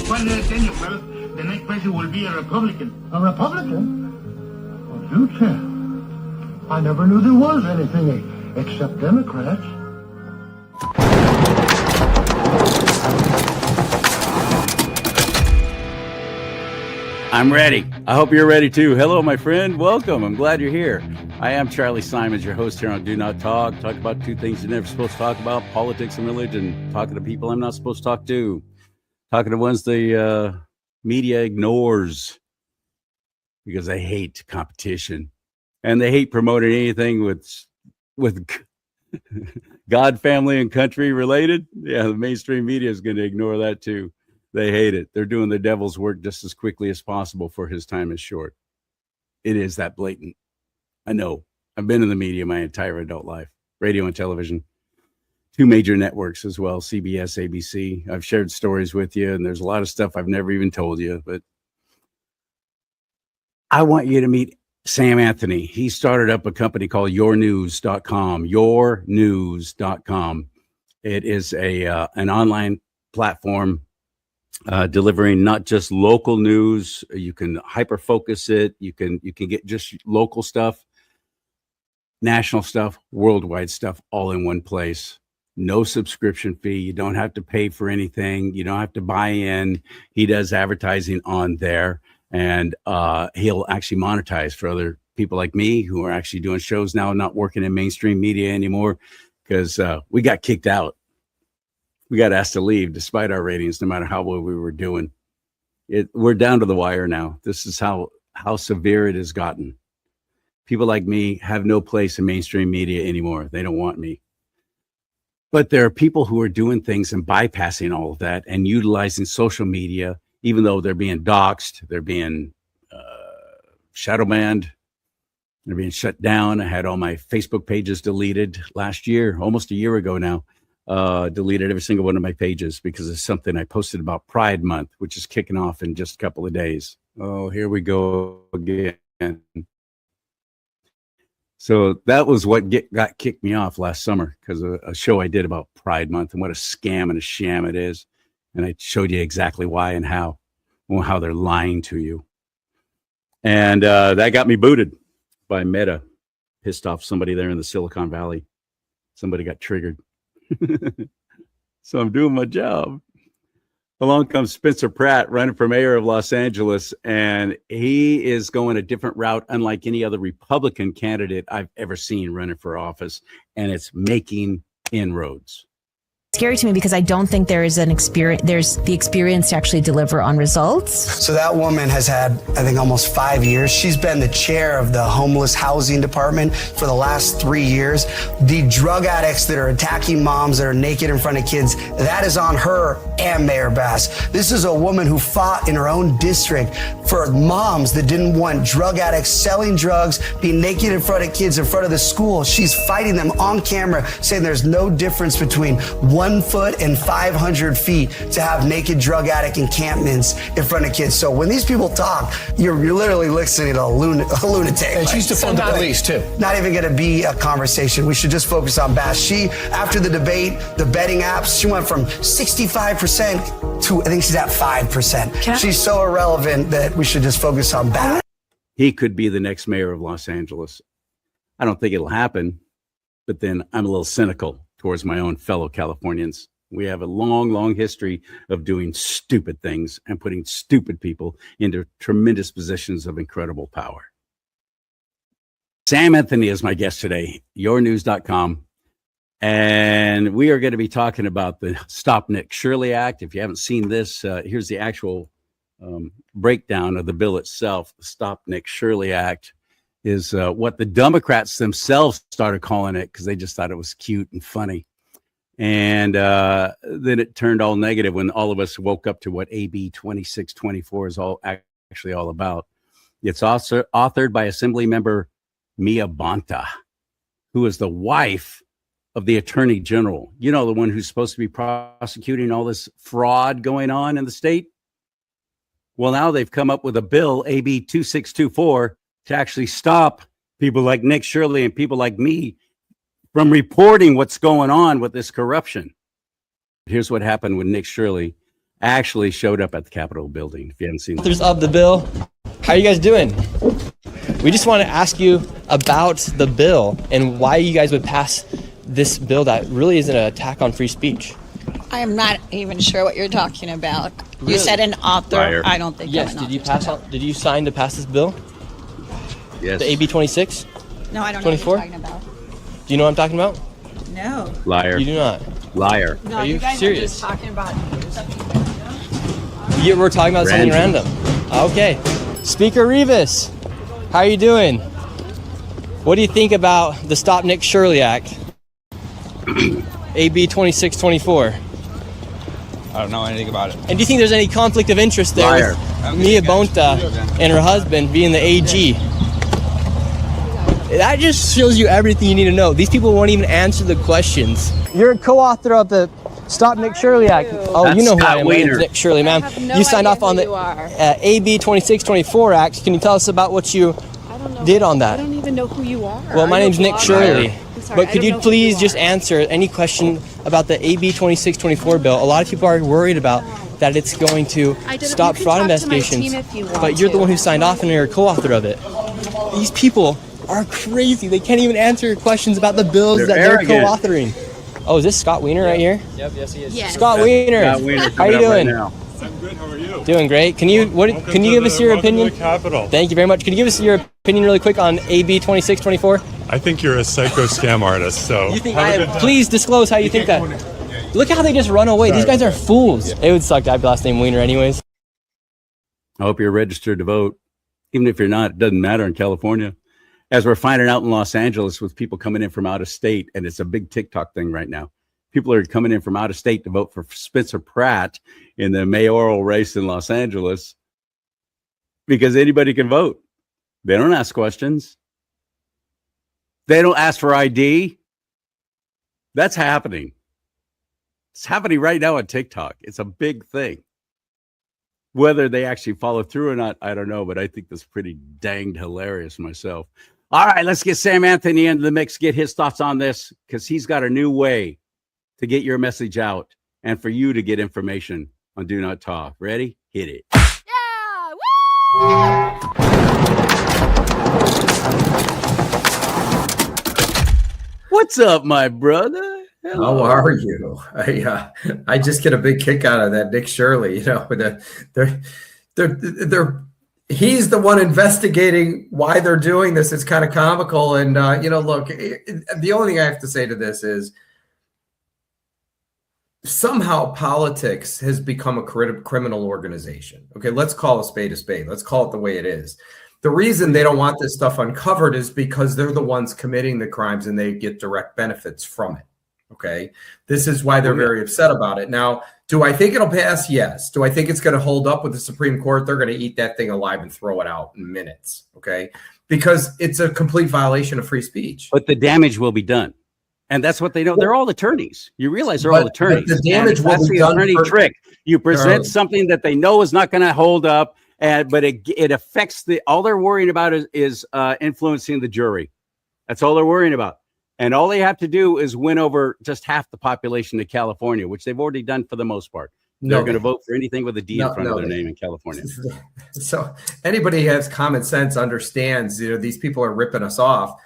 Well, tell you, well, the next president will be a Republican. A Republican? Well, you tell. I never knew there was anything except Democrats. I'm ready. I hope you're ready too. Hello, my friend. Welcome. I'm glad you're here. I am CharLee Simons, your host here on Do Not Talk. Talk about two things you're never supposed to talk about, politics and religion. Talking to people I'm not supposed to talk to. Talking to ones the media ignores because they hate competition. And they hate promoting anything with God, family, and country related. Yeah, the mainstream media is going to ignore that too. They hate it. They're doing the devil's work just as quickly as possible, for his time is short. It is that blatant. I know. I've been in the media my entire adult life, radio and television, two major networks as well, CBS, ABC. I've shared stories with you, and there's a lot of stuff I've never even told you, but I want you to meet Sam Anthony. He started up a company called yournews.com, yournews.com. It is an online platform delivering not just local news. You can hyper focus it. You can get just local stuff, national stuff, worldwide stuff, all in one place. No subscription fee. You don't have to pay for anything. You don't have to buy in. He does advertising on there, and he'll actually monetize for other people like me who are actually doing shows now, not working in mainstream media anymore, because we got kicked out. We got asked to leave despite our ratings, no matter how well we were doing. We're down to the wire now. This is how severe it has gotten. People like me have no place in mainstream media anymore. They don't want me. But there are people who are doing things and bypassing all of that and utilizing social media, even though they're being doxxed, they're being shadow banned, they're being shut down. I had all my Facebook pages deleted last year, almost a year ago now. Deleted every single one of my pages because of something I posted about Pride Month, which is kicking off in just a couple of days. Oh, here we go again. So that was what got kicked me off last summer, because of a show I did about Pride Month and what a scam and a sham it is. And I showed you exactly why and how they're lying to you. And that got me booted by Meta. Pissed off somebody there in the Silicon Valley. Somebody got triggered. So I'm doing my job. Along comes Spencer Pratt, running for mayor of Los Angeles, and he is going a different route, unlike any other Republican candidate I've ever seen running for office, and it's making inroads. Scary to me because I don't think there's the experience to actually deliver on results. So that woman has had, I think, almost 5 years. She's been the chair of the homeless housing department for the last 3 years. The drug addicts that are attacking moms that are naked in front of kids, that is on her and Mayor Bass. This is a woman who fought in her own district for moms that didn't want drug addicts selling drugs, being naked in front of kids in front of the school. She's fighting them on camera, saying there's no difference between 1 foot and 500 feet to have naked drug addict encampments in front of kids. So when these people talk, you're literally listening to a lunatic. And she's to fund the police too. Not even going to be a conversation. We should just focus on Bass. She, after the debate, the betting apps, she went from 65% to, I think she's at 5%. She's so irrelevant that we should just focus on Bass. He could be the next mayor of Los Angeles. I don't think it'll happen, but then I'm a little cynical towards my own fellow Californians. We have a long, long history of doing stupid things and putting stupid people into tremendous positions of incredible power. Sam Anthony is my guest today, yournews.com. And we are going to be talking about the Stop Nick Shirley Act. If you haven't seen this, here's the actual breakdown of the bill itself. The Stop Nick Shirley Act is what the Democrats themselves started calling it because they just thought it was cute and funny. And then it turned all negative when all of us woke up to what AB 2624 is actually all about. It's also authored by Assembly Member Mia Bonta, who is the wife of the Attorney General. You know, the one who's supposed to be prosecuting all this fraud going on in the state. Well, now they've come up with a bill, AB 2624, to actually stop people like Nick Shirley and people like me from reporting what's going on with this corruption. Here's what happened with Nick Shirley. actually showed up at the Capitol building. If you haven't seen Authors of the bill, how are you guys doing? We just want to ask you about the bill and why you guys would pass this bill that really is an attack on free speech. I am not even sure what you're talking about. Really? You said an author. Liar. I don't think. Yes. I'm an Did you author. pass out? Did you sign to pass this bill? Yes. The AB 26? No, I don't 24? know what you're talking about. Do you know what I'm talking about? No. Liar. You do not. Liar. No, Are you guys serious? are just talking about something. We're talking about something random. Okay. Speaker Rivas, how are you doing? What do you think about the Stop Nick Shirley Act? AB 2624. I don't know anything about it. And do you think there's any conflict of interest there Liar. with Mia Bonta and her husband being the AG? That just shows you everything you need to know. These people won't even answer the questions. You're a co-author of the Stop Nick Shirley Act. Oh, That's you know who Scott I am. My name's Wiener. Nick Shirley, ma'am. I have no You signed idea off on who the you are. AB 2624 Act. Can you tell us about what you I don't know. did on that? I don't even know who you are. Well, my Are you a name's Nick blogger? Shirley. I'm sorry, But I could don't you know who please are. just answer any question about the AB 2624 bill? A lot of people are worried about that it's going to I didn't- stop you can fraud talk to my investigations. team if you want But you're the to. one who signed off and you're a co-author of it. These people are crazy. They can't even answer questions about the bills They're that they're arrogant. co-authoring. Oh, is this Scott Wiener right here? Yep, yes he is. Yes. Scott Wiener. Scott Wiener How coming you up right doing? now. I'm good. How are you? Doing great. Can you can you give us your opinion? Capitol. Thank you very much. Can you give us your opinion really quick on AB 2624? I think you're a psycho scam artist. So You think have a I good time. please disclose how you think that. Look how they just run away. These guys are fools. It would suck to have the last name Wiener anyways. I hope you're registered to vote. Even if you're not, it doesn't matter in California. As we're finding out in Los Angeles with people coming in from out of state, and it's a big TikTok thing right now. People are coming in from out of state to vote for Spencer Pratt in the mayoral race in Los Angeles because anybody can vote. They don't ask questions. They don't ask for ID. That's happening. It's happening right now on TikTok. It's a big thing. Whether they actually follow through or not, I don't know, but I think that's pretty danged hilarious myself. All right, let's get Sam Anthony into the mix, get his thoughts on this, because he's got a new way to get your message out and for you to get information on Do Not Talk. Ready? Hit it. Yeah! Woo! What's up, my brother? Hello. How are you? I just get a big kick out of that Nick Shirley. You know, he's the one investigating why they're doing this. It's kind of comical. And look, the only thing I have to say to this is somehow politics has become a criminal organization. Okay, let's call a spade a spade. Let's call it the way it is. The reason they don't want this stuff uncovered is because they're the ones committing the crimes and they get direct benefits from it. Okay, this is why they're very upset about it. Now, do I think it'll pass? Yes. Do I think it's going to hold up with the Supreme Court? They're going to eat that thing alive and throw it out in minutes. Okay, because it's a complete violation of free speech. But the damage will be done. And that's what they know. They're all attorneys. You realize they're all attorneys. The damage will that's be the done. attorney trick. You present something that they know is not going to hold up, but it affects all they're worrying about is influencing the jury. That's all they're worrying about. And all they have to do is win over just half the population of California, which they've already done for the most part. They're going to vote for anything with a D in front of their name in California. So anybody who has common sense understands, these people are ripping us off.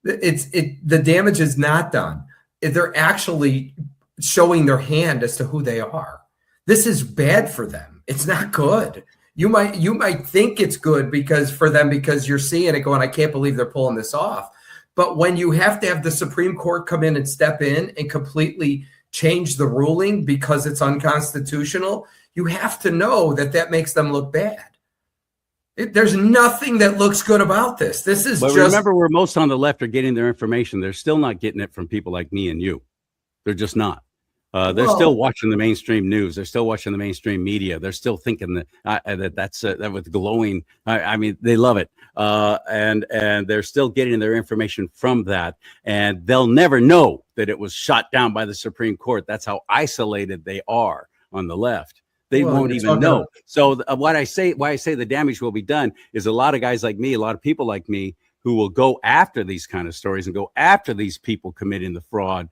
The damage is not done. They're actually showing their hand as to who they are. This is bad for them. It's not good. You might think it's good because you're seeing it going, I can't believe they're pulling this off. But when you have to have the Supreme Court come in and step in and completely change the ruling because it's unconstitutional, you have to know that makes them look bad. There's nothing that looks good about this. This is just. Remember, where most on the left are getting their information, they're still not getting it from people like me and you. They're just not. They're still watching the mainstream news. They're still watching the mainstream media. They're still thinking that with glowing. I mean, they love it, and they're still getting their information from that. And they'll never know that it was shot down by the Supreme Court. That's how isolated they are on the left. They won't even know. So why I say the damage will be done is a lot of guys like me, a lot of people like me who will go after these kind of stories and go after these people committing the fraud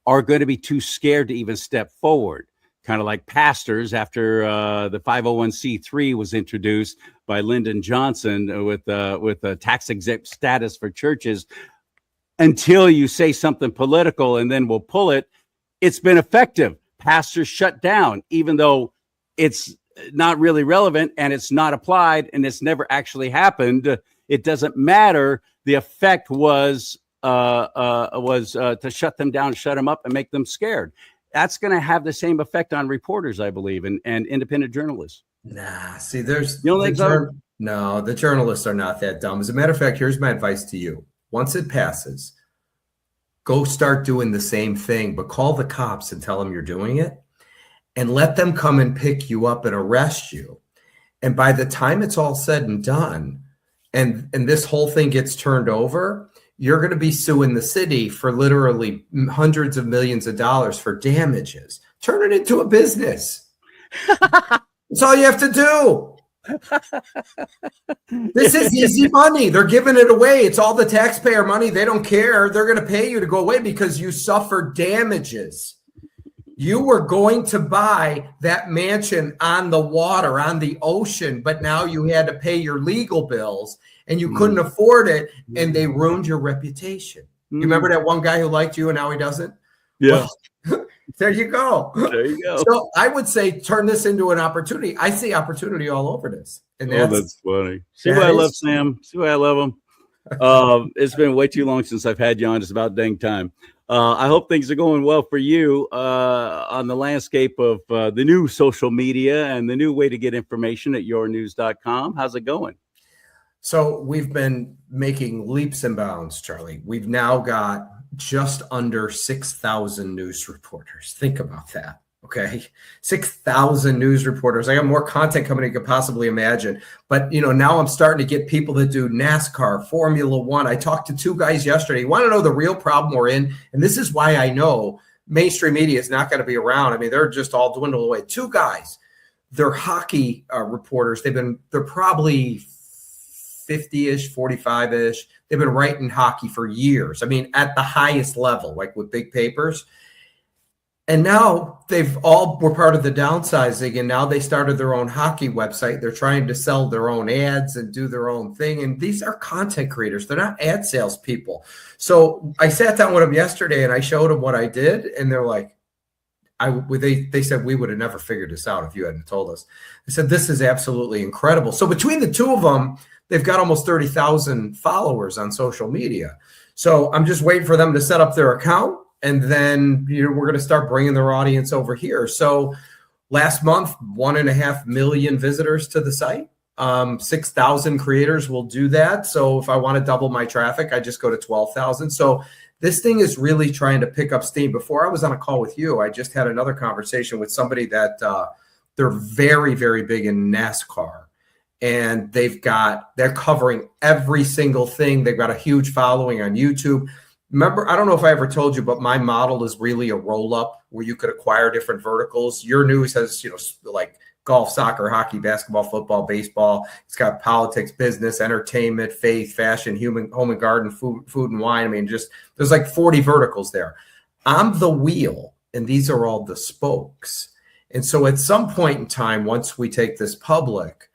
are going to be too scared to even step forward kind of like pastors after the 501c3 was introduced by Lyndon Johnson with a tax exempt status for churches. Until you say something political and then we'll pull it, it's been effective. Pastors shut down, even though it's not really relevant and it's not applied and it's never actually happened. It doesn't matter. The effect was to shut them down, shut them up, and make them scared. That's going to have the same effect on reporters, I believe, and independent journalists. Nah, see, there's you don't think so? No, the journalists are not that dumb. As a matter of fact, here's my advice to you. Once it passes, go start doing the same thing, but call the cops and tell them you're doing it and let them come and pick you up and arrest you. And by the time it's all said and done, and this whole thing gets turned over, you're going to be suing the city for literally hundreds of millions of dollars for damages. Turn it into a business. That's all you have to do. This is easy money. They're giving it away. It's all the taxpayer money. They don't care. They're going to pay you to go away because you suffered damages. You were going to buy that mansion on the water, on the ocean, but now you had to pay your legal bills and you couldn't afford it, and they ruined your reputation. You remember that one guy who liked you and now he doesn't? Yeah. Well, there you go. There you go. So I would say turn this into an opportunity. I see opportunity all over this. And that's funny. See why I love Sam? See why I love him? It's been way too long since I've had you on. It's about dang time. I hope things are going well for you on the landscape of the new social media and the new way to get information at yournews.com. How's it going? So we've been making leaps and bounds, Charlie. We've now got just under 6,000 news reporters. Think about that. Okay. 6,000 news reporters. I got more content coming than you could possibly imagine. But, now I'm starting to get people that do NASCAR, Formula One. I talked to two guys yesterday. You want to know the real problem we're in? And this is why I know mainstream media is not going to be around. I mean, they're just all dwindled away. Two guys, they're hockey reporters. They're probably 50-ish, 45-ish. They've been writing hockey for years. I mean, at the highest level, like with big papers. And now we're part of the downsizing, and now they started their own hockey website. They're trying to sell their own ads and do their own thing. And these are content creators. They're not ad salespeople. So I sat down with them yesterday and I showed them what I did. And they're like, they said, we would have never figured this out if you hadn't told us. I said, this is absolutely incredible. So between the two of them, they've got almost 30,000 followers on social media. So I'm just waiting for them to set up their account. And then we're going to start bringing their audience over here. So last month, 1.5 million visitors to the site. 6,000 creators will do that. So if I want to double my traffic, I just go to 12,000. So this thing is really trying to pick up steam. Before I was on a call with you, I just had another conversation with somebody that they're very, very big in NASCAR. And they're covering every single thing. They've got a huge following on YouTube. Remember, I don't know if I ever told you, but my model is really a roll-up where you could acquire different verticals. Your news has, like golf, soccer, hockey, basketball, football, baseball. It's got politics, business, entertainment, faith, fashion, home and garden, food and wine. I mean, there's like 40 verticals there. I'm the wheel, and these are all the spokes. And so at some point in time, once we take this public,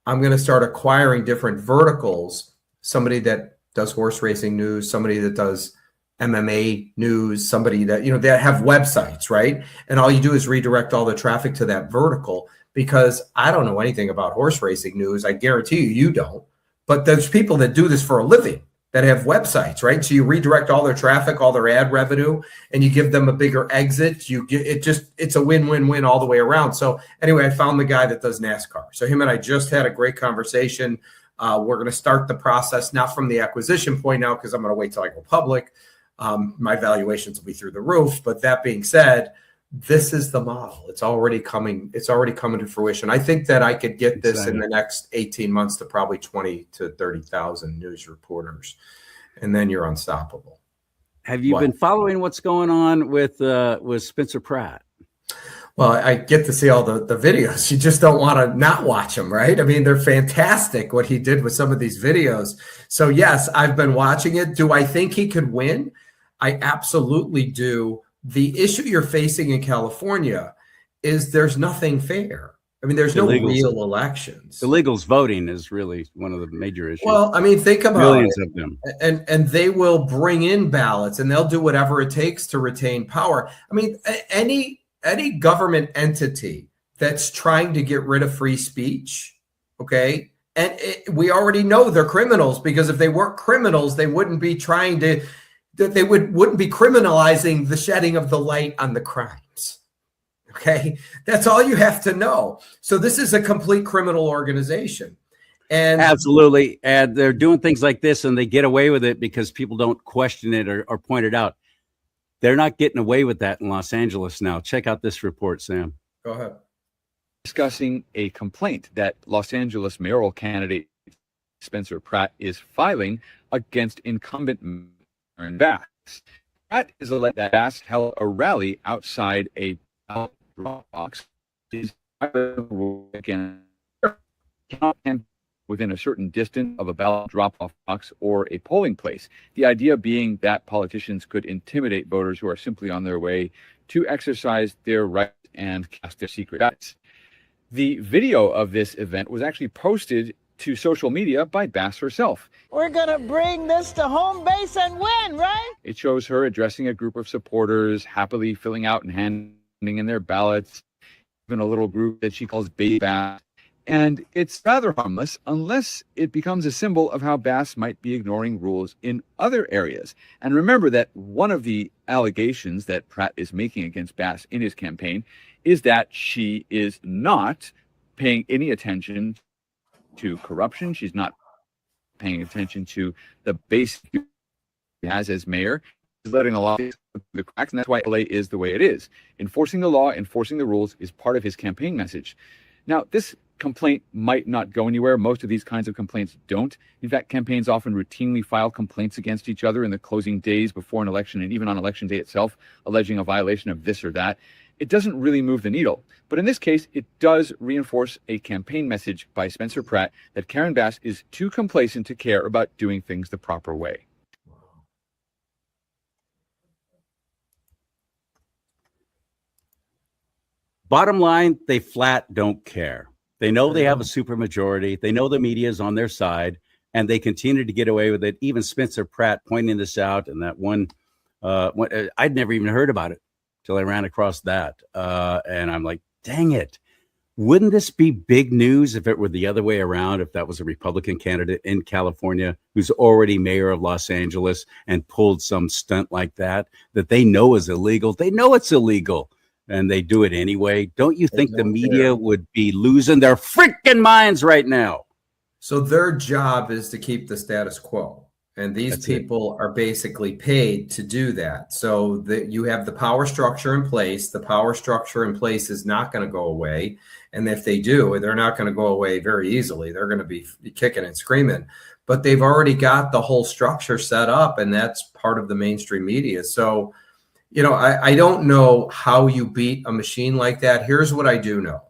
I'm going to start acquiring different verticals. Somebody that does horse racing news, somebody that does MMA news, somebody that, that have websites, right? And all you do is redirect all the traffic to that vertical, because I don't know anything about horse racing news. I guarantee you don't. But there's people that do this for a living that have websites, right? So you redirect all their traffic, all their ad revenue, and you give them a bigger exit. It's a win-win-win all the way around. So anyway, I found the guy that does NASCAR. So him and I just had a great conversation. We're going to start the process, not from the acquisition point now, because I'm going to wait till I go public. My valuations will be through the roof. But that being said, this is the model. It's already coming to fruition. I think that I could get this in the next 18 months to probably 20 to 30,000 news reporters. And then you're unstoppable. Have you been following what's going on with Spencer Pratt? Well, I get to see all the videos. You just don't want to not watch them, right? I mean, they're fantastic what he did with some of these videos. So yes, I've been watching it. Do I think he could win? I absolutely do. The issue you're facing in California is there's nothing fair. I mean, there's no real elections. Illegals voting is really one of the major issues. Well, I mean, think about millions it. of them. And they will bring in ballots and they'll do whatever it takes to retain power. I mean, any government entity that's trying to get rid of free speech, okay? And we already know they're criminals, because if they weren't criminals, they wouldn't be trying to, they wouldn't be criminalizing the shedding of the light on the crimes. Okay, that's all you have to know. So this is a complete criminal organization. And absolutely. And they're doing things like this and they get away with it because people don't question it or point it out. They're not getting away with that in Los Angeles now. Check out this report, Sam. Go ahead. Discussing a complaint that Los Angeles mayoral candidate Spencer Pratt is filing against incumbent Mayor Bass. Pratt is alleged that Bass held a rally outside a ballot drop box within a certain distance of a ballot drop-off box or a polling place. The idea being that politicians could intimidate voters who are simply on their way to exercise their rights and cast their secret ballots. The video of this event was actually posted to social media by Bass herself. We're gonna bring this to home base and win, right? It shows her addressing a group of supporters, happily filling out and handing in their ballots, even a little group that she calls Baby Bass. And it's rather harmless unless it becomes a symbol of how Bass might be ignoring rules in other areas. And remember that one of the allegations that Pratt is making against Bass in his campaign is that she is not paying any attention to corruption. She's not paying attention to the basic he has as mayor. She's letting a lot of the cracks, and that's why LA is the way it is. Enforcing the law, enforcing the rules is part of his campaign message. Now, this complaint might not go anywhere. Most of these kinds of complaints don't. In fact, campaigns often routinely file complaints against each other in the closing days before an election and even on election day itself, alleging a violation of this or that. It doesn't really move the needle. But in this case, it does reinforce a campaign message by Spencer Pratt that Karen Bass is too complacent to care about doing things the proper way. Bottom line, they flat don't care. They know they have a supermajority. They know the media is on their side, and they continue to get away with it. Even Spencer Pratt pointing this out, and that one, I'd never even heard about it till I ran across that. And I'm like, dang it. Wouldn't this be big news if it were the other way around, if that was a Republican candidate in California who's already mayor of Los Angeles and pulled some stunt like that they know is illegal? They know it's illegal, and they do it anyway. Don't you think the media would be losing their freaking minds right now? So their job is to keep the status quo. And these people are basically paid to do that. So that you have the power structure in place. The power structure in place is not going to go away. And if they do, they're not going to go away very easily. They're going to be kicking and screaming. But they've already got the whole structure set up, and that's part of the mainstream media. So, I don't know how you beat a machine like that. Here's what I do know.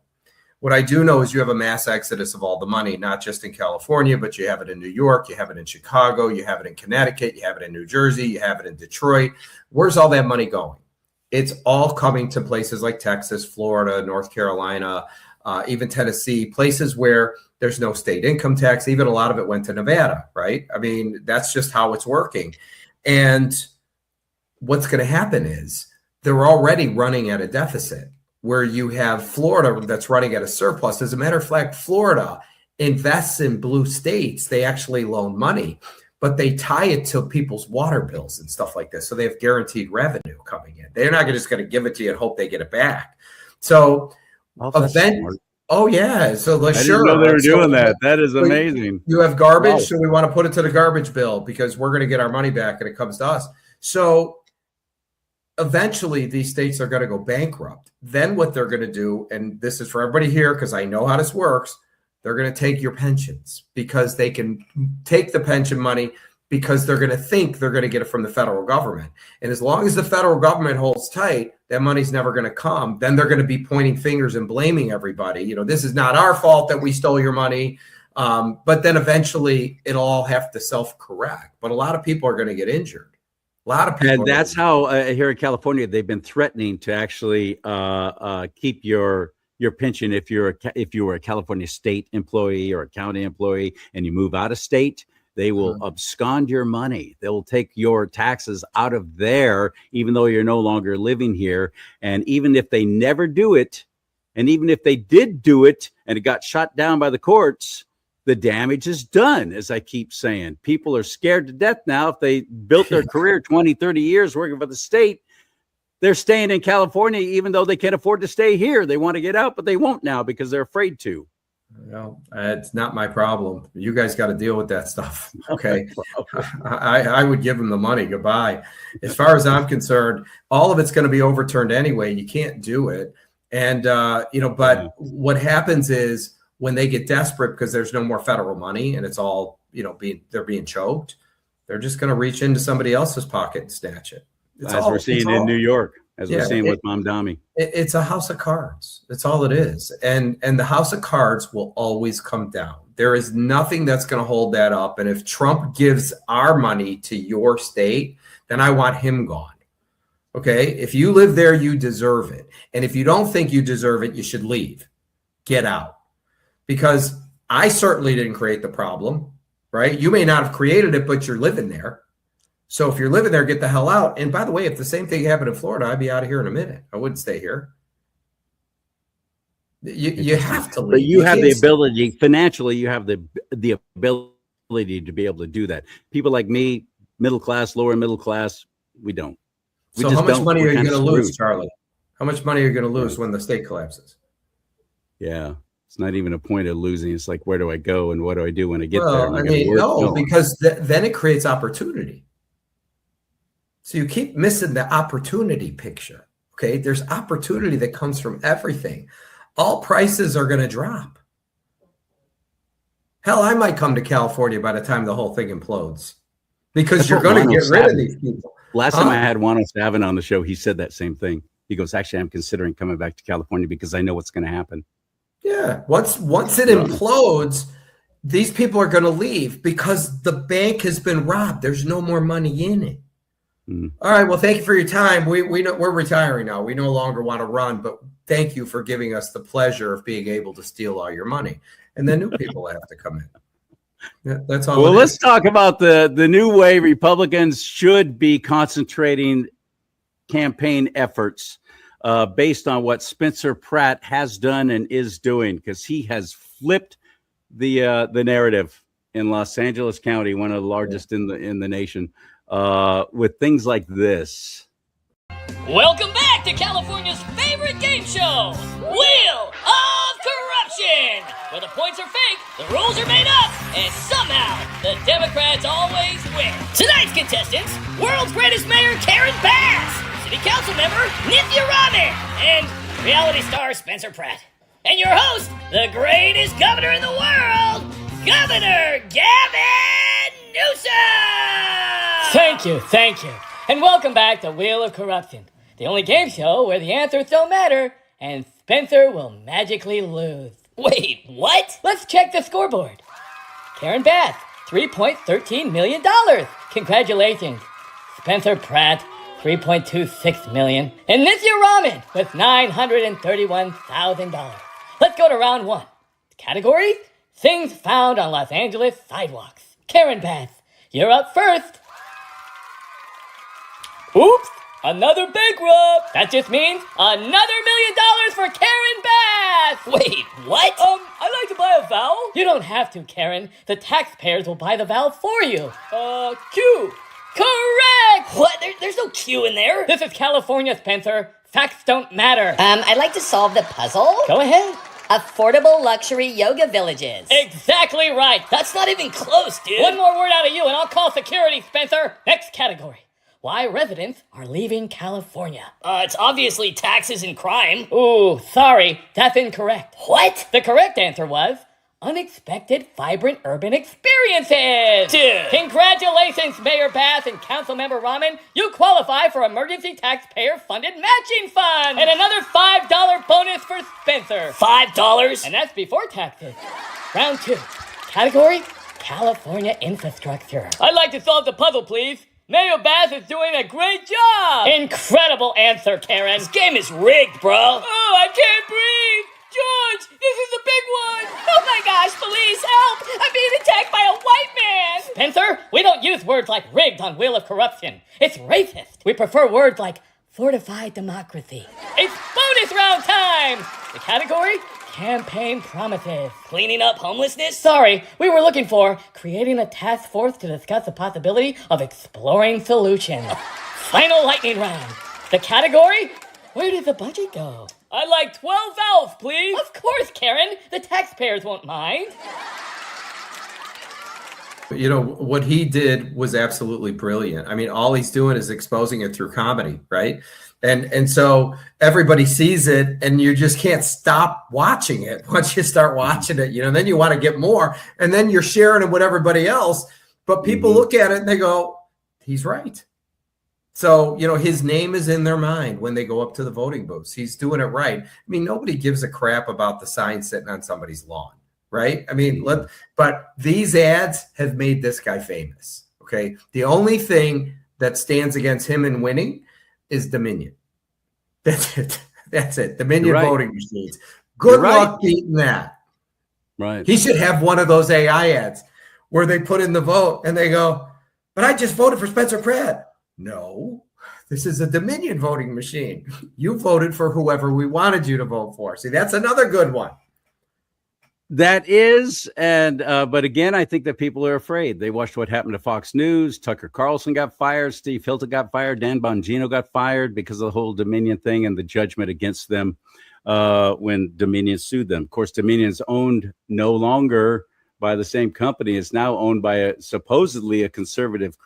What I do know is you have a mass exodus of all the money, not just in California, but you have it in New York, you have it in Chicago, you have it in Connecticut, you have it in New Jersey, you have it in Detroit. Where's all that money going? It's all coming to places like Texas, Florida, North Carolina, even Tennessee, places where there's no state income tax. Even a lot of it went to Nevada, right? I mean, that's just how it's working. And what's going to happen is they're already running at a deficit, where you have Florida that's running at a surplus. As a matter of fact, Florida invests in blue states. They actually loan money, but they tie it to people's water bills and stuff like this. So they have guaranteed revenue coming in. They're not just going to give it to you and hope they get it back. So oh yeah. So I didn't know they were doing that. That is amazing. You have garbage. So we want to put it to the garbage bill because we're going to get our money back and it comes to us. So eventually these states are going to go bankrupt. Then what they're going to do, and this is for everybody here because I know how this works, they're going to take your pensions because they can take the pension money because they're going to think they're going to get it from the federal government. And as long as the federal government holds tight, that money's never going to come. Then they're going to be pointing fingers and blaming everybody. This is not our fault that we stole your money. But then eventually it'll all have to self-correct. But a lot of people are going to get injured. A lot of people. And that's how here in California they've been threatening to actually keep your pension if you were a California state employee or a county employee and you move out of state. They will abscond your money. They will take your taxes out of there, even though you're no longer living here. And even if they never do it, and even if they did do it and it got shot down by the courts, the damage is done, as I keep saying. People are scared to death now. If they built their career 20, 30 years working for the state, they're staying in California, even though they can't afford to stay here. They want to get out, but they won't now because they're afraid to. Well, it's not my problem. You guys got to deal with that stuff. Okay. I would give them the money. Goodbye. As far as I'm concerned, all of it's going to be overturned anyway. You can't do it. And, but what happens is when they get desperate because there's no more federal money and it's all, they're being choked, they're just going to reach into somebody else's pocket and snatch it. As we're seeing in New York. As we're seeing with Mom Dami. It's a house of cards. That's all it is. And the house of cards will always come down. There is nothing that's going to hold that up. And if Trump gives our money to your state, then I want him gone. Okay? If you live there, you deserve it. And if you don't think you deserve it, you should leave. Get out. Because I certainly didn't create the problem, right? You may not have created it, but you're living there. So if you're living there, get the hell out. And by the way, if the same thing happened in Florida, I'd be out of here in a minute. I wouldn't stay here. You have to leave. But you have the ability, financially, you have the ability to be able to do that. People like me, middle class, lower middle class, we don't. So how much money are you going to lose, CharLee? How much money are you going to lose when the state collapses? Yeah. It's not even a point of losing. It's like, where do I go and what do I do when I get there? Because then it creates opportunity. So you keep missing the opportunity picture. Okay. There's opportunity that comes from everything. All prices are going to drop. Hell, I might come to California by the time the whole thing implodes because you're going to get rid of these people. Last time I had Juan O'Stavin on the show, he said that same thing. He goes, actually, I'm considering coming back to California because I know what's going to happen. Yeah. Once it implodes, these people are going to leave because the bank has been robbed. There's no more money in it. All right. Well, thank you for your time. We know we're retiring now. We no longer want to run, but thank you for giving us the pleasure of being able to steal all your money. And then new people have to come in. Yeah, that's all. Well, let's talk about the new way Republicans should be concentrating campaign efforts based on what Spencer Pratt has done and is doing, because he has flipped the narrative in Los Angeles County, one of the largest in the nation. With things like this. Welcome back to California's favorite game show, Wheel of Corruption, where the points are fake, the rules are made up, and somehow the Democrats always win. Tonight's contestants, world's greatest mayor Karen Bass, city council member Nithya Raman, and reality star Spencer Pratt. And your host, the greatest governor in the world, Governor Gavin Newsom! Thank you. And welcome back to Wheel of Corruption, the only game show where the answers don't matter and Spencer will magically lose. Wait, what? Let's check the scoreboard. Karen Bass, $3.13 million. Congratulations. Spencer Pratt, $3.26 million. And Nithya Raman with $931,000. Let's go to round one. Category: things found on Los Angeles sidewalks. Karen Bass, you're up first. Oops, another bankrupt. That just means another $1 million for Karen Bass. Wait, what? I'd like to buy a vowel. You don't have to, Karen. The taxpayers will buy the vowel for you. Q. Correct. What? There's no Q in there. This is California, Spencer. Facts don't matter. I'd like to solve the puzzle. Go ahead. Affordable luxury yoga villages. Exactly right. That's not even close, dude. One more word out of you and I'll call security, Spencer. Next category: why residents are leaving California. It's obviously taxes and crime. Ooh, sorry, that's incorrect. What? The correct answer was unexpected vibrant urban experiences. Dude. Congratulations, Mayor Bass and Councilmember Raman. You qualify for emergency taxpayer-funded matching funds. And another $5 bonus for Spencer. $5? And that's before taxes. Round two. Category: California infrastructure. I'd like to solve the puzzle, please. Mayor Bass is doing a great job. Incredible answer, Karen. This game is rigged, bro. Oh, I can't breathe. George, this is the big one. Oh my gosh, police, help! I'm being attacked by a white man! Spencer, we don't use words like rigged on Wheel of Corruption. It's racist. We prefer words like fortified democracy. It's bonus round time. The category? Campaign promises. Cleaning up homelessness? Sorry, we were looking for creating a task force to discuss the possibility of exploring solutions. Final lightning round. The category? Where did the budget go? I'd like 12 valves, please. Of course, Karen. The taxpayers won't mind. You know, what he did was absolutely brilliant. I mean, all he's doing is exposing it through comedy, right? And so everybody sees it and you just can't stop watching it. Once you start watching it, then you want to get more. And then you're sharing it with everybody else. But people look at it and they go, he's right. So, his name is in their mind when they go up to the voting booths. He's doing it right. I mean, nobody gives a crap about the sign sitting on somebody's lawn, right? I mean, but these ads have made this guy famous, okay? The only thing that stands against him in winning is Dominion. That's it. That's it. Dominion voting machines. Good luck beating that. Right. He should have one of those AI ads where they put in the vote and they go, but I just voted for Spencer Pratt. No, this is a Dominion voting machine. You voted for whoever we wanted you to vote for. See, that's another good one. That is, but again, I think that people are afraid. They watched what happened to Fox News. Tucker Carlson got fired. Steve Hilton got fired. Dan Bongino got fired because of the whole Dominion thing and the judgment against them when Dominion sued them. Of course, Dominion is owned no longer by the same company. It's now owned by supposedly a conservative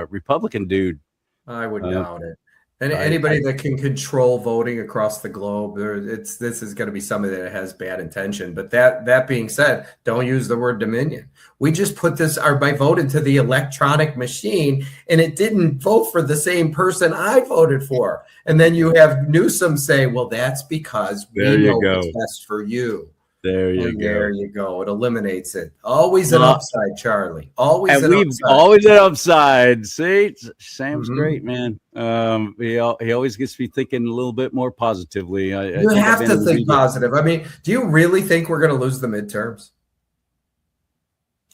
Republican dude. I would doubt it. And anybody that can control voting across the globe, this is going to be somebody that has bad intention. But that being said, don't use the word Dominion. We just put my vote into the electronic machine, and it didn't vote for the same person I voted for. And then you have Newsom say, "Well, that's because we know what's best for you." There you go. There you go. It eliminates it. Always an upside, CharLee. Always an upside. Always an upside. See, Sam's great, man. He always gets me thinking a little bit more positively. You have to think positive. I mean, do you really think we're going to lose the midterms?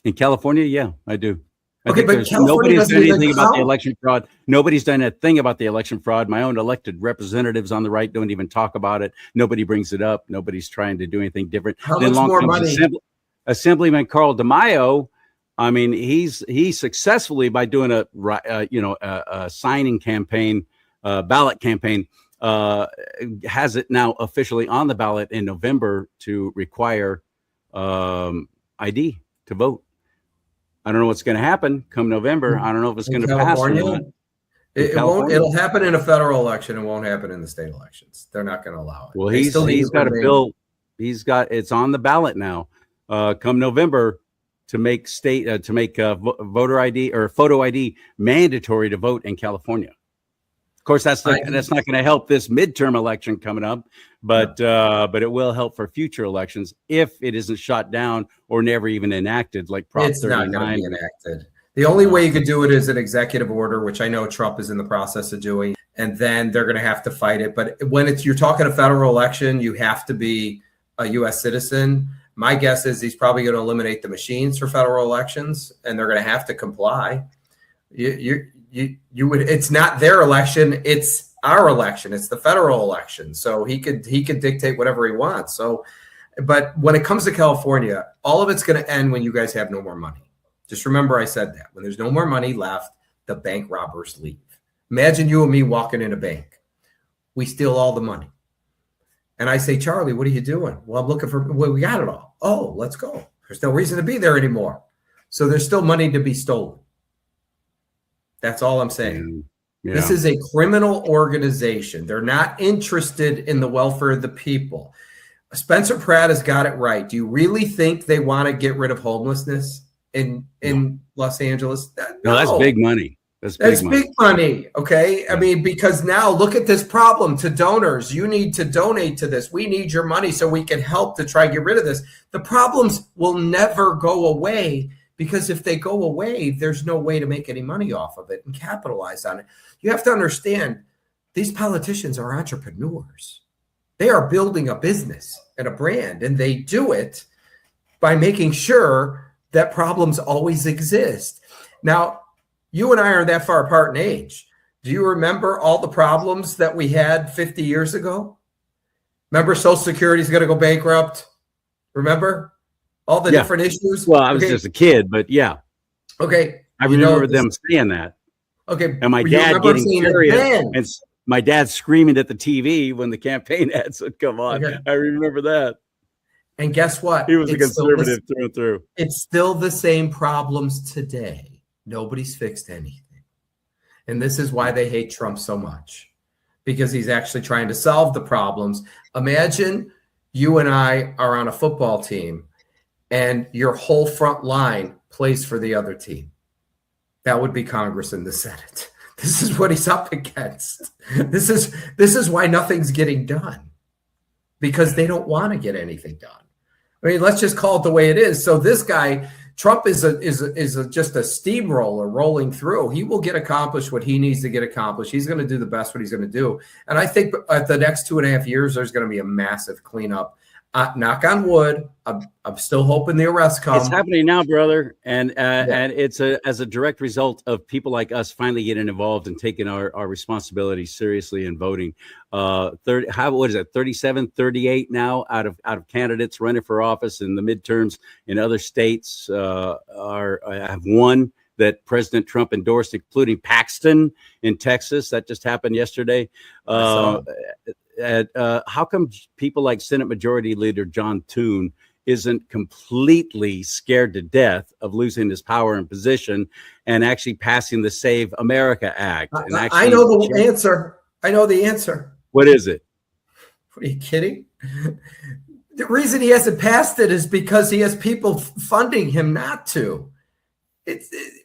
In California, yeah, I do. Okay, but nobody's done anything about the election fraud. Nobody's done a thing about the election fraud. My own elected representatives on the right don't even talk about it. Nobody brings it up. Nobody's trying to do anything different. How much more money? Assemblyman Carl DeMaio, I mean, he successfully, by doing a signing campaign, ballot campaign, has it now officially on the ballot in November to require ID to vote. I don't know what's going to happen come November. I don't know if it's going to pass or not. It won't. It'll happen in a federal election. It won't happen in the state elections. They're not going to allow it. Well, he's got a bill. It's on the ballot now. Come November to make voter ID or photo ID mandatory to vote in California. Of course, that's not going to help this midterm election coming up, but it will help for future elections if it isn't shot down or never even enacted, like Prop 39. It's not going to be enacted. The only way you could do it is an executive order, which I know Trump is in the process of doing, and then they're going to have to fight it. But when you're talking a federal election, you have to be a U.S. citizen. My guess is he's probably going to eliminate the machines for federal elections, and they're going to have to comply. You would. It's not their election. It's our election. It's the federal election. So he could dictate whatever he wants. So, but when it comes to California, all of it's going to end when you guys have no more money. Just remember I said that. When there's no more money left, the bank robbers leave. Imagine you and me walking in a bank. We steal all the money. And I say, CharLee, what are you doing? Well, I'm looking for, we got it all. Oh, let's go. There's no reason to be there anymore. So there's still money to be stolen. That's all I'm saying. Yeah. This is a criminal organization. They're not interested in the welfare of the people. Spencer Pratt has got it right. Do you really think they want to get rid of homelessness in Los Angeles? No, that's big money. That's big money. Okay. Yeah. I mean, because now look at this problem to donors. You need to donate to this. We need your money so we can help to try and get rid of this. The problems will never go away because if they go away, there's no way to make any money off of it and capitalize on it. You have to understand, these politicians are entrepreneurs. They are building a business and a brand, and they do it by making sure that problems always exist. Now, you and I are that far apart in age. Do you remember all the problems that we had 50 years ago? Remember Social Security is going to go bankrupt? Remember all the different issues? Well, I was just a kid, but yeah. Okay. I remember them saying that. Okay. And my dad getting furious, and my dad screaming at the TV when the campaign ads would come on. Okay. I remember that. And guess what? He was a conservative through and through. It's still the same problems today. Nobody's fixed anything. And this is why they hate Trump so much, because he's actually trying to solve the problems. Imagine you and I are on a football team and your whole front line plays for the other team. That would be Congress and the Senate. This is what he's up against. This is why nothing's getting done, because they don't want to get anything done. I mean, let's just call it the way it is. So this guy, Trump, is just a steamroller rolling through. He will get accomplished what he needs to get accomplished. He's going to do the best what he's going to do. And I think at the next 2.5 years, there's going to be a massive cleanup. Knock on wood. I'm still hoping the arrests come. It's happening now, brother, and it's as a direct result of people like us finally getting involved and taking our responsibility seriously in voting. 37, 38 now out of candidates running for office in the midterms in other states have won that President Trump endorsed, including Paxton in Texas. That just happened yesterday. How come people like Senate Majority Leader John Thune isn't completely scared to death of losing his power and position and actually passing the Save America Act? And I know the answer. I know the answer. What is it? Are you kidding? The reason he hasn't passed it is because he has people funding him not to.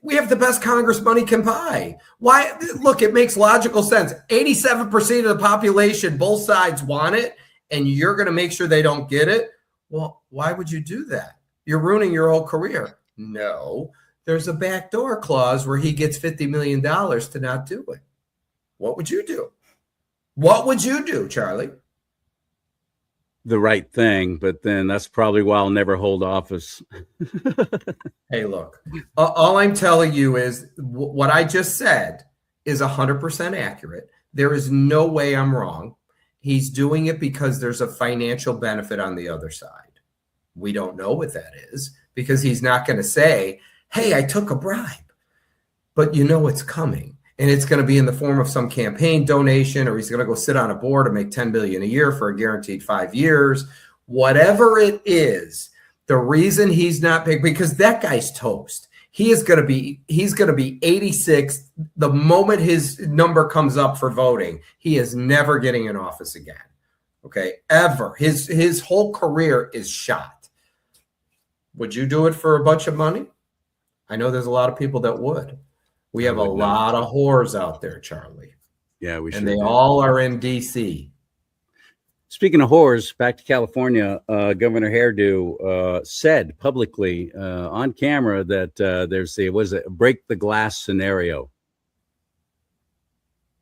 We have the best Congress money can buy. Why? Look, it makes logical sense. 87% of the population, both sides want it, and you're going to make sure they don't get it. Well, why would you do that? You're ruining your whole career. No, there's a backdoor clause where he gets $50 million to not do it. What would you do? What would you do, Charlie? The right thing, but then that's probably why I'll never hold office. Hey, look, all I'm telling you is what I just said is 100% accurate. There is no way I'm wrong. He's doing it because there's a financial benefit on the other side. We don't know what that is, because he's not going to say, hey, I took a bribe, but you know it's coming. And it's going to be in the form of some campaign donation, or he's going to go sit on a board and make $10 billion a year for a guaranteed 5 years. Whatever it is, the reason he's not big, because that guy's toast. He's going to be 86 the moment his number comes up for voting. He is never getting in office again. Okay, ever. His whole career is shot. Would you do it for a bunch of money? I know there's a lot of people that would. We have a lot of whores out there, Charlie. Yeah, we should. And they all are in D.C. Speaking of whores, back to California, Governor Hairdo said publicly on camera that there's a break the glass scenario.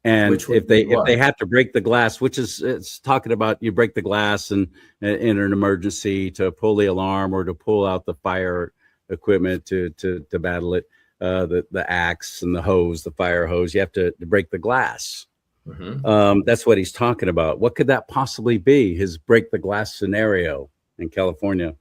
And if they have to break the glass, which is it's talking about you break the glass and in an emergency to pull the alarm or to pull out the fire equipment to battle it. The axe and the hose, the fire hose, you have to break the glass. Mm-hmm. That's what he's talking about. What could that possibly be? His break the glass scenario in California.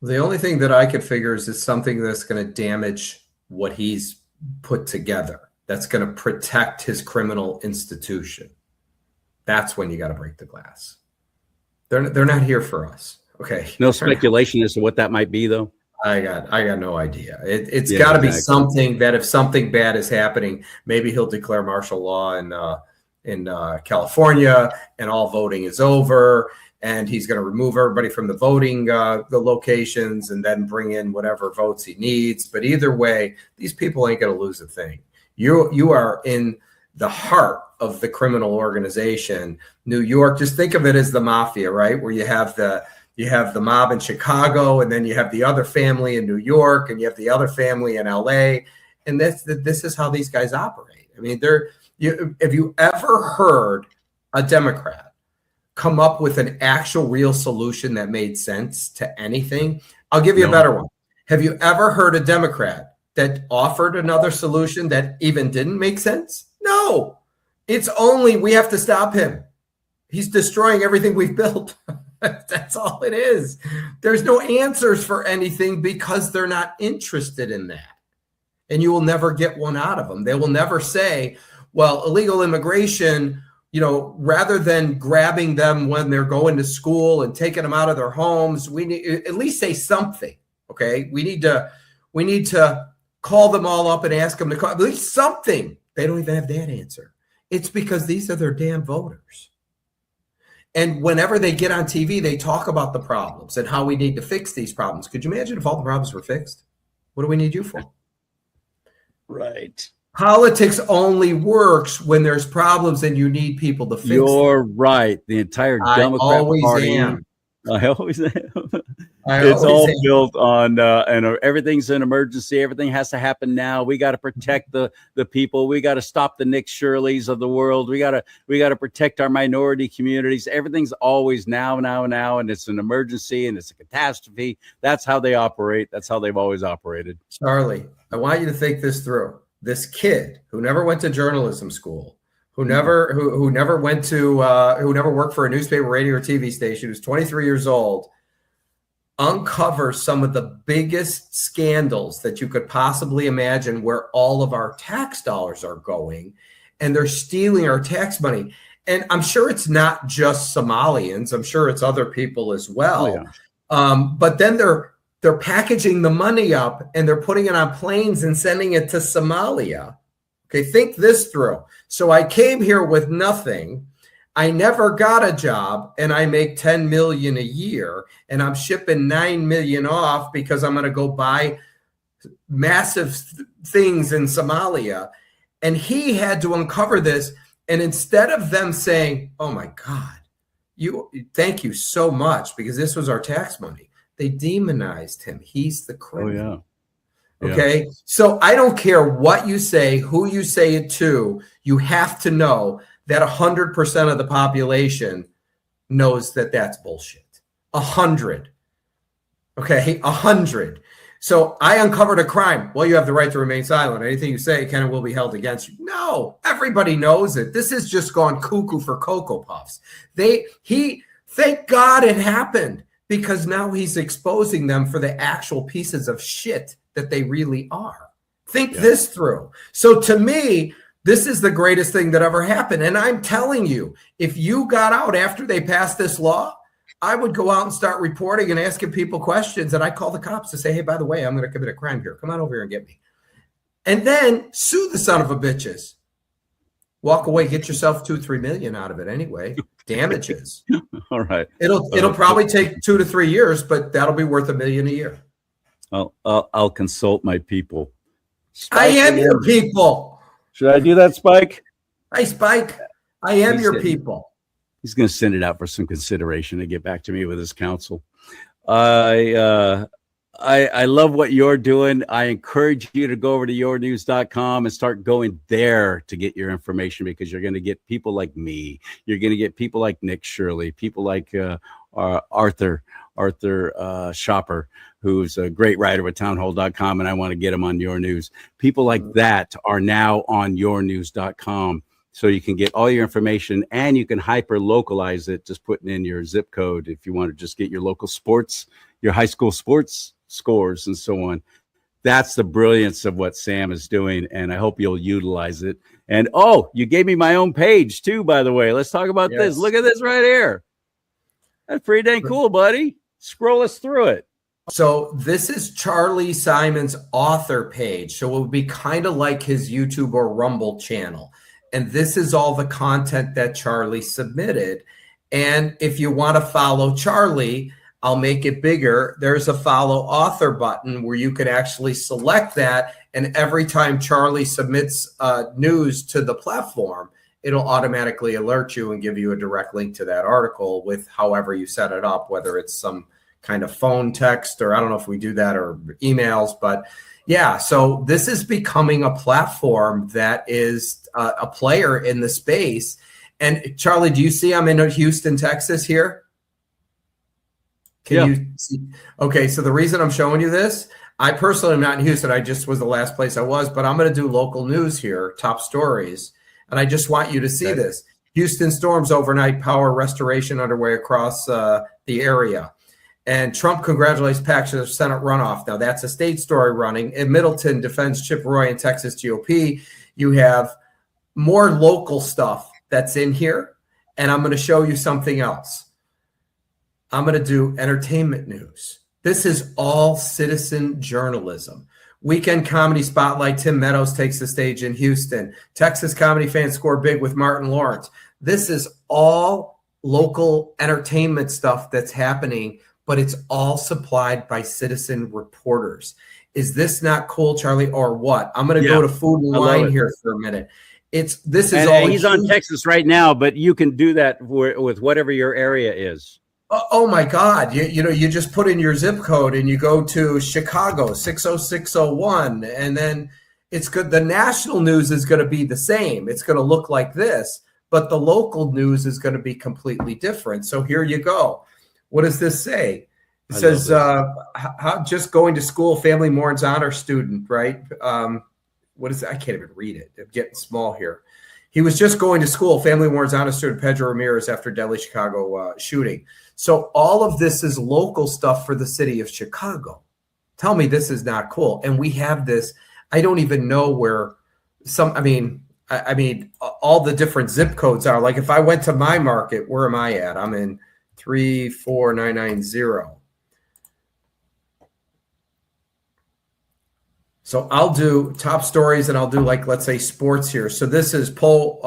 The only thing that I could figure is something that's going to damage what he's put together. That's going to protect his criminal institution. That's when you got to break the glass. They're not here for us. Okay. No speculation as to what that might be, though. I got no idea. It's got to be something that if something bad is happening, maybe he'll declare martial law in California, and all voting is over, and he's going to remove everybody from the voting the locations, and then bring in whatever votes he needs. But either way, these people ain't going to lose a thing. You are in the heart of the criminal organization. New York, just think of it as the mafia, right? Where you have the you have the mob in Chicago, and then you have the other family in New York, and you have the other family in LA. And this is how these guys operate. I mean, have you ever heard a Democrat come up with an actual real solution that made sense to anything? I'll give you a better one. Have you ever heard a Democrat that offered another solution that even didn't make sense? No. It's only we have to stop him. He's destroying everything we've built. That's all it is. There's no answers for anything because they're not interested in that. And you will never get one out of them. They will never say, well, illegal immigration, rather than grabbing them when they're going to school and taking them out of their homes, we need at least say something. Okay. We need to call them all up and ask them to call at least something. They don't even have that answer. It's because these are their damn voters. And whenever they get on TV, they talk about the problems and how we need to fix these problems. Could you imagine if all the problems were fixed? What do we need you for? Right. Politics only works when there's problems and you need people to fix them. You're right. The entire Democrat Party. I always am. It's all built on and everything's an emergency. Everything has to happen now. We got to protect the people. We got to stop the Nick Shirleys of the world. We got to protect our minority communities. Everything's always now, and it's an emergency and it's a catastrophe. That's how they operate. That's how they've always operated. CharLee, I want you to think this through. This kid who never went to journalism school, who never worked for a newspaper, radio, or TV station, who's 23 years old, uncovers some of the biggest scandals that you could possibly imagine where all of our tax dollars are going, and they're stealing our tax money. And I'm sure it's not just Somalians. I'm sure it's other people as well. Oh, yeah. But then they're packaging the money up and they're putting it on planes and sending it to Somalia. Okay, think this through. So I came here with nothing. I never got a job, and I make $10 million a year, and I'm shipping $9 million off because I'm going to go buy massive things in Somalia. And he had to uncover this. And instead of them saying, "Oh my God, thank you so much because this was our tax money," they demonized him. He's the criminal. Oh, yeah. Okay. So I don't care what you say, who you say it to. You have to know that 100% of the population knows that that's bullshit. 100. Okay. 100. So I uncovered a crime. Well, you have the right to remain silent. Anything you say can and will be held against you. No, everybody knows it. This has just gone cuckoo for Cocoa Puffs. Thank God it happened, because now he's exposing them for the actual pieces of shit that they really are. Think this through. So to me, this is the greatest thing that ever happened. And I'm telling you, if you got out after they passed this law, I would go out and start reporting and asking people questions. And I call the cops to say, "Hey, by the way, I'm going to commit a crime here. Come on over here and get me." And then sue the son of a bitches. Walk away, get yourself $2-3 million out of it anyway. Damages. All right. It'll probably take 2 to 3 years, but that'll be worth $1 million a year. I'll consult my people. I am your people. Should I do that, Spike? Hey, Spike, I am your people. He's going to send it out for some consideration and get back to me with his counsel. I love what you're doing. I encourage you to go over to yournews.com and start going there to get your information, because you're going to get people like me. You're going to get people like Nick Shirley, people like Arthur Schaper, who's a great writer with townhall.com, and I want to get him on Your News. People like that are now on yournews.com. So you can get all your information, and you can hyper localize it, just putting in your zip code if you want to just get your local sports, your high school sports scores and so on. That's the brilliance of what Sam is doing, and I hope you'll utilize it. And you gave me my own page too, by the way. Let's talk about this. Look at this right here. That's pretty dang cool, buddy. Scroll us through it. So this is CharLee Simons' author page. So it would be kind of like his YouTube or Rumble channel. And this is all the content that CharLee submitted. And if you want to follow CharLee, I'll make it bigger. There's a follow author button where you can actually select that. And every time CharLee submits news to the platform, it'll automatically alert you and give you a direct link to that article with however you set it up, whether it's some kind of phone text, or I don't know if we do that, or emails, but yeah. So this is becoming a platform that is a player in the space. And CharLee, do you see I'm in Houston, Texas here? Can you see? Okay, so the reason I'm showing you this, I personally am not in Houston. I just was the last place I was, but I'm going to do local news here, top stories. And I just want you to see this. Houston storms overnight, power restoration underway across the area. And Trump congratulates PAC to the Senate runoff. Now, that's a state story running. In Middleton defends Chip Roy in Texas GOP. You have more local stuff that's in here. And I'm going to show you something else. I'm going to do entertainment news. This is all citizen journalism. Weekend comedy spotlight, Tim Meadows takes the stage in Houston. Texas comedy fans score big with Martin Lawrence. This is all local entertainment stuff that's happening, but it's all supplied by citizen reporters. Is this not cool, CharLee, or what? I'm going to go to food and wine here for a minute. This is all. He's on Texas right now, but you can do that with whatever your area is. Oh my God. You just put in your zip code and you go to Chicago 60601, and then it's good. The national news is going to be the same. It's going to look like this, but the local news is going to be completely different. So here you go. What does this say? It says, how just going to school, family mourns honor student, right? What is it? I can't even read it. I'm getting small here. He was just going to school. Family mourns honor student Pedro Ramirez after deadly Chicago shooting. So all of this is local stuff for the city of Chicago. Tell me this is not cool. And we have this. I don't even know where I mean, all the different zip codes are. Like if I went to my market, where am I at? I'm in 34990. So I'll do top stories, and I'll do, like, let's say sports here. So this is poll.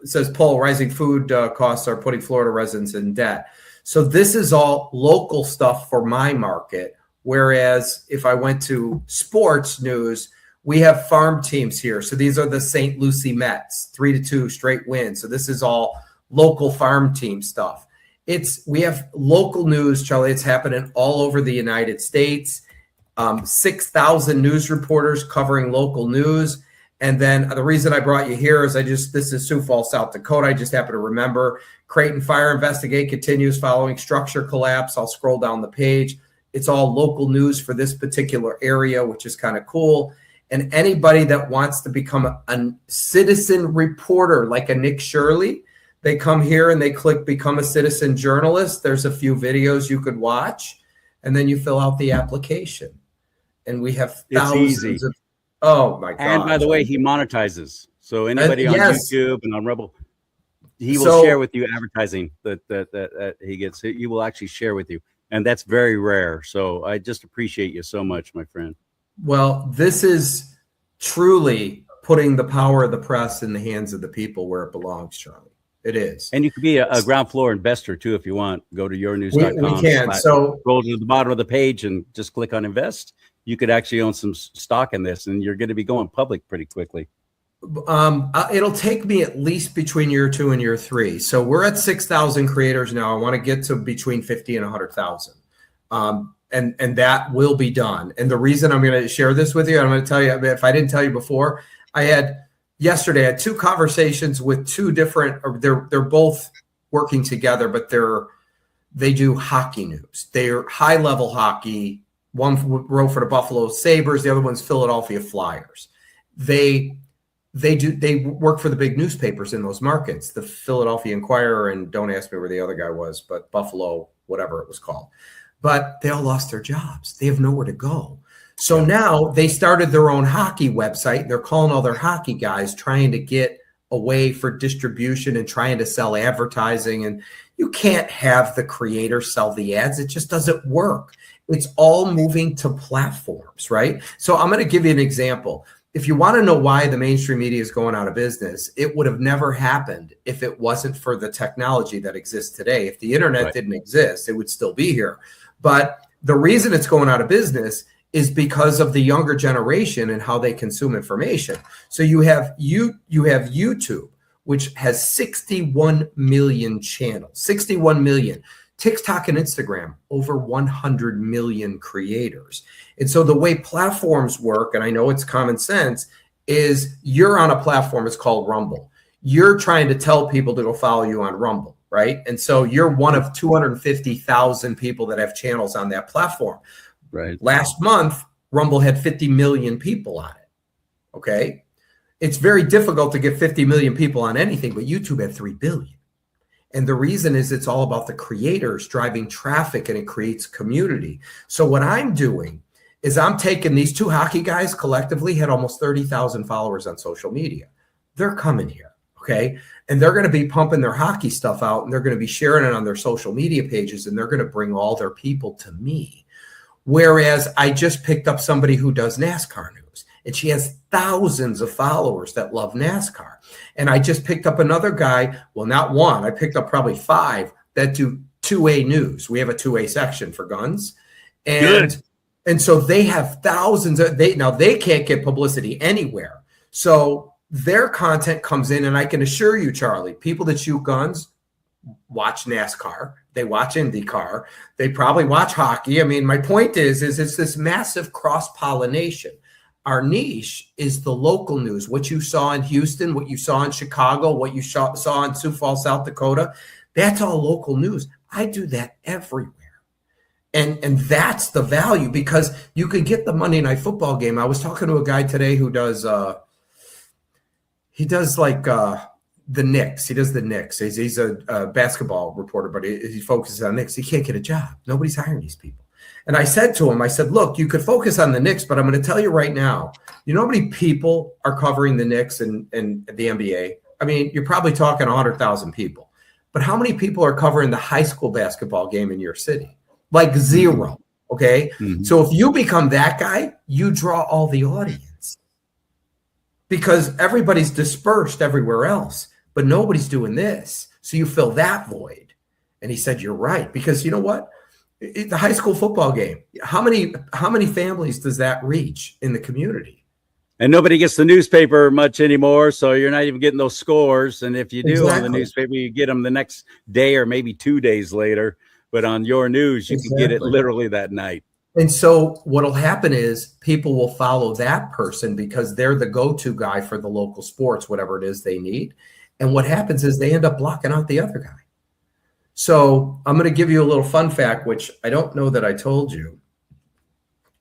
It says poll, rising food costs are putting Florida residents in debt. So this is all local stuff for my market. Whereas if I went to sports news, we have farm teams here. So these are the St. Lucie Mets, 3-2 straight wins. So this is all local farm team stuff. We have local news, CharLee. It's happening all over the United States. 6,000 news reporters covering local news. And then the reason I brought you here is this is Sioux Falls, South Dakota. I just happen to remember Creighton fire investigate continues following structure collapse. I'll scroll down the page. It's all local news for this particular area, which is kind of cool. And anybody that wants to become a citizen reporter, like a Nick Shirley, they come here and they click become a citizen journalist. There's a few videos you could watch, and then you fill out the application. And we have thousands of. Oh my God! And by the way, he monetizes. So anybody on YouTube and on Rebel, he will share with you advertising that he gets. He will actually share with you, and that's very rare. So I just appreciate you so much, my friend. Well, this is truly putting the power of the press in the hands of the people where it belongs, CharLee. It is. And you could be a ground floor investor too if you want. Go to yournews.com. We can. So roll to the bottom of the page and just click on invest. You could actually own some stock in this, and you're going to be going public pretty quickly. It'll take me at least between year 2 and year 3. So we're at 6,000 creators now. I want to get to between 50 and 100,000. And that will be done. And the reason I'm going to share this with you, I'm going to tell you, if I didn't tell you before, yesterday I had 2 conversations with 2 different, they're both working together, but they do hockey news. They're high level hockey. One wrote for the Buffalo Sabres. The other one's Philadelphia Flyers. They work for the big newspapers in those markets, the Philadelphia Inquirer, and don't ask me where the other guy was, but Buffalo, whatever it was called. But they all lost their jobs. They have nowhere to go. So now they started their own hockey website. They're calling all their hockey guys, trying to get a way for distribution and trying to sell advertising. And you can't have the creator sell the ads. It just doesn't work. It's all moving to platforms, right? So I'm going to give you an example. If you want to know why the mainstream media is going out of business, it would have never happened if it wasn't for the technology that exists today. If the internet didn't exist, it would still be here. But the reason it's going out of business is because of the younger generation and how they consume information. So you have YouTube, which has 61 million channels, 61 million. TikTok and Instagram, over 100 million creators. And so the way platforms work, and I know it's common sense, is you're on a platform, it's called Rumble. You're trying to tell people to go follow you on Rumble, right? And so you're one of 250,000 people that have channels on that platform. Right. Last month, Rumble had 50 million people on it, okay? It's very difficult to get 50 million people on anything, but YouTube had 3 billion. And the reason is it's all about the creators driving traffic, and it creates community. So what I'm doing is I'm taking these two hockey guys collectively had almost 30,000 followers on social media. They're coming here, okay? And they're going to be pumping their hockey stuff out, and they're going to be sharing it on their social media pages, and they're going to bring all their people to me. Whereas I just picked up somebody who does NASCAR news, and she has thousands of followers that love NASCAR. And I just picked up another guy, well, not one, I picked up probably 5 that do 2A news. We have a 2A section for guns. And so they have thousands of, they can't get publicity anywhere. So their content comes in, and I can assure you, CharLee, people that shoot guns watch NASCAR, they watch IndyCar, they probably watch hockey. I mean, my point is it's this massive cross-pollination. Our niche is the local news, what you saw in Houston, what you saw in Chicago, what you saw in Sioux Falls, South Dakota. That's all local news. I do that everywhere. And that's the value, because you could get the Monday Night Football game. I was talking to a guy today who does the Knicks. He does the Knicks. He's a basketball reporter, but he focuses on Knicks. He can't get a job. Nobody's hiring these people. And I said to him, I said, look, you could focus on the Knicks, but I'm going to tell you right now, you know how many people are covering the Knicks and the NBA? I mean, you're probably talking 100,000 people. But how many people are covering the high school basketball game in your city? Like 0, okay? Mm-hmm. So if you become that guy, you draw all the audience, because everybody's dispersed everywhere else, but nobody's doing this. So you fill that void. And he said, you're right, because you know what? The high school football game, how many families does that reach in the community? And nobody gets the newspaper much anymore, so you're not even getting those scores. And if you do on the newspaper, you get them the next day or maybe 2 days later. But on your news, you can get it literally that night. And so what'll happen is people will follow that person because they're the go-to guy for the local sports, whatever it is they need. And what happens is they end up blocking out the other guy. So I'm going to give you a little fun fact, which I don't know that I told you.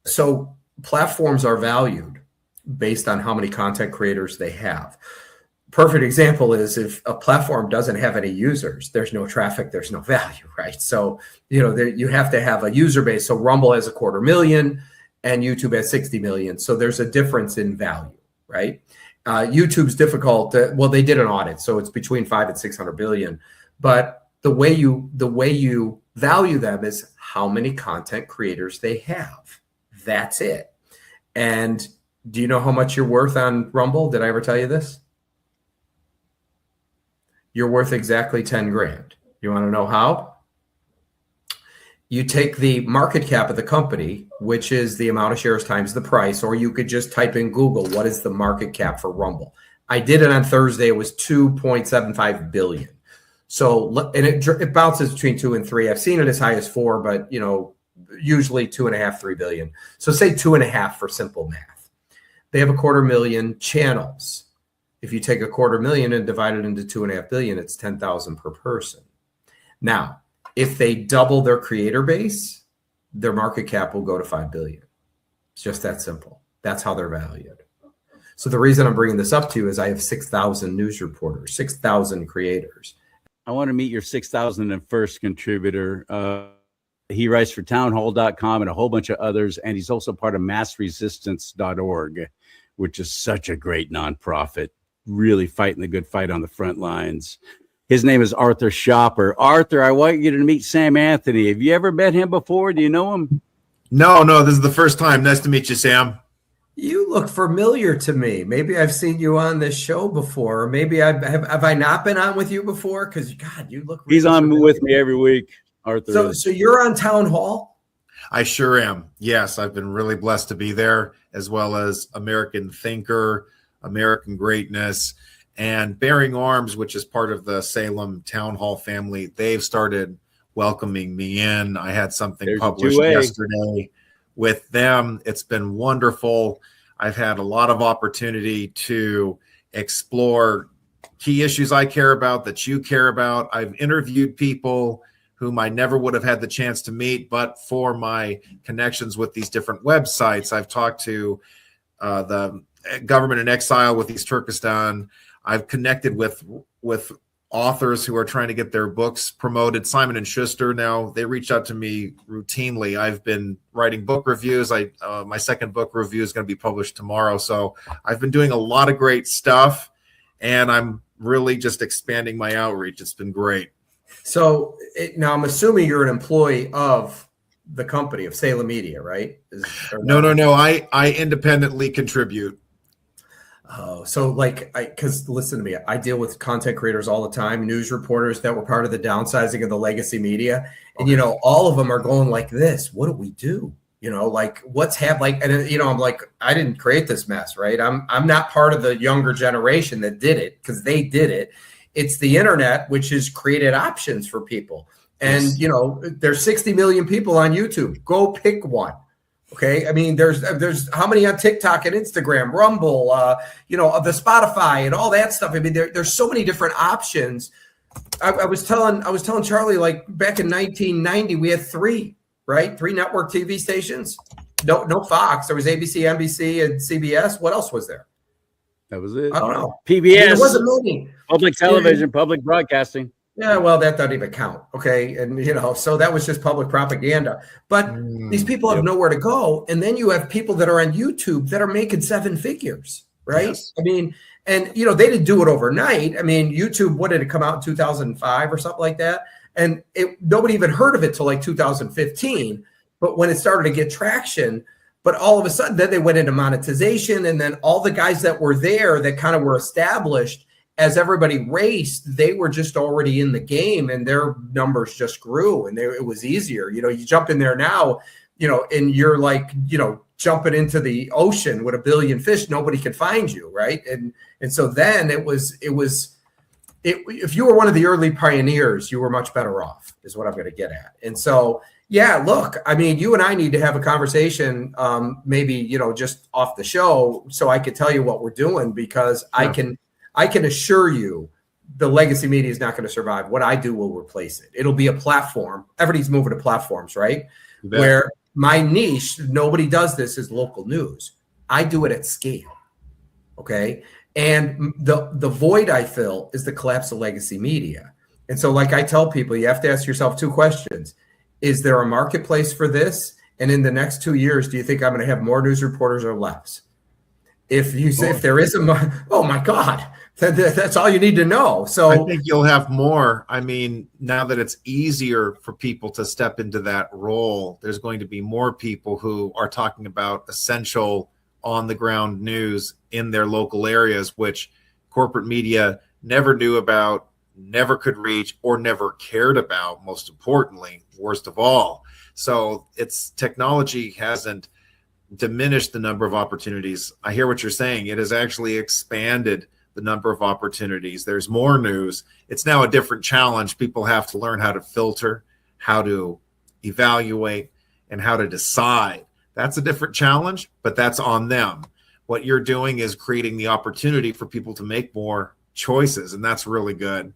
So platforms are valued based on how many content creators they have. Perfect example is if a platform doesn't have any users, there's no traffic, there's no value, right? So, you have to have a user base. So Rumble has 250,000 and YouTube has 60 million. So there's a difference in value, right? YouTube's difficult. They did an audit, so it's between 5 and 600 billion. But the way you value them is how many content creators they have. That's it. And do you know how much you're worth on Rumble? Did I ever tell you this? You're worth exactly 10 grand. You want to know how? You take the market cap of the company, which is the amount of shares times the price, or you could just type in Google, what is the market cap for Rumble? I did it on Thursday. It was 2.75 billion. So, and it bounces between 2 and 3. I've seen it as high as 4, but usually 2.5, 3 billion. So say 2.5 for simple math. They have 250,000 channels. If you take 250,000 and divide it into 2.5 billion, it's 10,000 per person. Now, if they double their creator base, their market cap will go to 5 billion. It's just that simple. That's how they're valued. So the reason I'm bringing this up to you is I have 6,000 news reporters, 6,000 creators. I want to meet your 6,001st contributor. He writes for townhall.com and a whole bunch of others, and he's also part of massresistance.org, which is such a great nonprofit, really fighting the good fight on the front lines. His name is Arthur Schaper. Arthur, I want you to meet Sam Anthony. Have you ever met him before? Do you know him? No, this is the first time. Nice to meet you, Sam. You look familiar to me. Maybe I've seen you on this show before, or maybe have I not been on with you before? Because God, you look. He's on with me every week, Arthur. So you're on Town Hall? I sure am. Yes, I've been really blessed to be there, as well as American Thinker, American Greatness, And Bearing Arms, which is part of the Salem Town Hall family, they've started welcoming me in. I had something published yesterday with them. It's been wonderful. I've had a lot of opportunity to explore key issues I care about, that you care about. I've interviewed people whom I never would have had the chance to meet, but for my connections with these different websites. I've talked to the government in exile with East Turkestan. I've connected with authors who are trying to get their books promoted. Simon & Schuster, now they reach out to me routinely. I've been writing book reviews. My second book review is going to be published tomorrow. So I've been doing a lot of great stuff, and I'm really just expanding my outreach. It's been great. So now I'm assuming you're an employee of the company of Salem Media, right? No. I independently contribute. Oh, so because listen to me, I deal with content creators all the time, news reporters that were part of the downsizing of the legacy media. And, all of them are going like this. What do we do? What's happening? And, I'm like, I didn't create this mess, right? I'm not part of the younger generation that did it because they did it. It's the internet, which has created options for people. And, there's 60 million people on YouTube. Go pick one. Okay. I mean, there's how many on TikTok and Instagram, Rumble, the Spotify and all that stuff. I mean, there's so many different options. I was telling CharLee, like back in 1990, we had three network TV stations. No Fox. There was ABC, NBC, and CBS. What else was there? That was it. I don't know. PBS. There wasn't many. Public television, public broadcasting. Yeah, well, that doesn't even count. Okay. And, so that was just public propaganda. But these people have nowhere to go. And then you have people that are on YouTube that are making seven figures, right? Yes. I mean, and, they didn't do it overnight. I mean, YouTube, what did it come out in 2005 or something like that? And nobody even heard of it till like 2015. But when it started to get traction, but all of a sudden, then they went into monetization. And then all the guys that were there that kind of were established, as everybody raced, they were just already in the game and their numbers just grew and it was easier. You jump in there now, and you're like, jumping into the ocean with a billion fish, nobody could find you. Right. And so then if you were one of the early pioneers, you were much better off is what I'm going to get at. And so, yeah, look, I mean, you and I need to have a conversation, maybe, just off the show so I could tell you what we're doing because I can assure you the legacy media is not going to survive. What I do will replace it. It'll be a platform. Everybody's moving to platforms, right? Where my niche, nobody does this, is local news. I do it at scale, okay? And the void I fill is the collapse of legacy media. And so like I tell people, you have to ask yourself two questions. Is there a marketplace for this? And in the next 2 years, do you think I'm going to have more news reporters or less? If you say if there is oh my God, that's all you need to know. So I think you'll have more. I mean, now that it's easier for people to step into that role, there's going to be more people who are talking about essential on the ground news in their local areas, which corporate media never knew about, never could reach, or never cared about, most importantly, worst of all. So technology hasn't diminished the number of opportunities. I hear what you're saying. It has actually expanded the number of opportunities. There's more news. It's now a different challenge. People have to learn how to filter, how to evaluate, and how to decide. That's a different challenge, but that's on them. What you're doing is creating the opportunity for people to make more choices, and that's really good.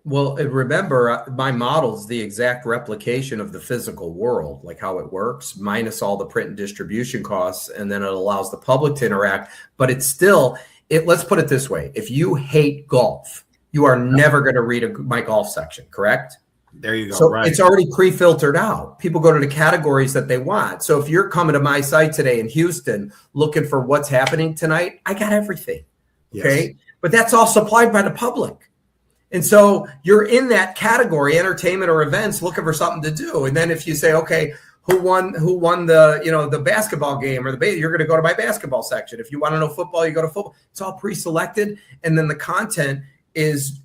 Well, remember, my model is the exact replication of the physical world, like how it works, minus all the print and distribution costs, and then it allows the public to interact. But it's still, let's put it this way. If you hate golf, you are never going to read my golf section, correct? There you go. So right. It's already pre-filtered out. People go to the categories that they want. So if you're coming to my site today in Houston looking for what's happening tonight, I got everything. Okay. Yes. But that's all supplied by the public. And so you're in that category, entertainment or events, looking for something to do. And then if you say, okay, who won the the basketball game or you're going to go to my basketball section. If you want to know football, you go to football. It's all pre-selected. And then the content is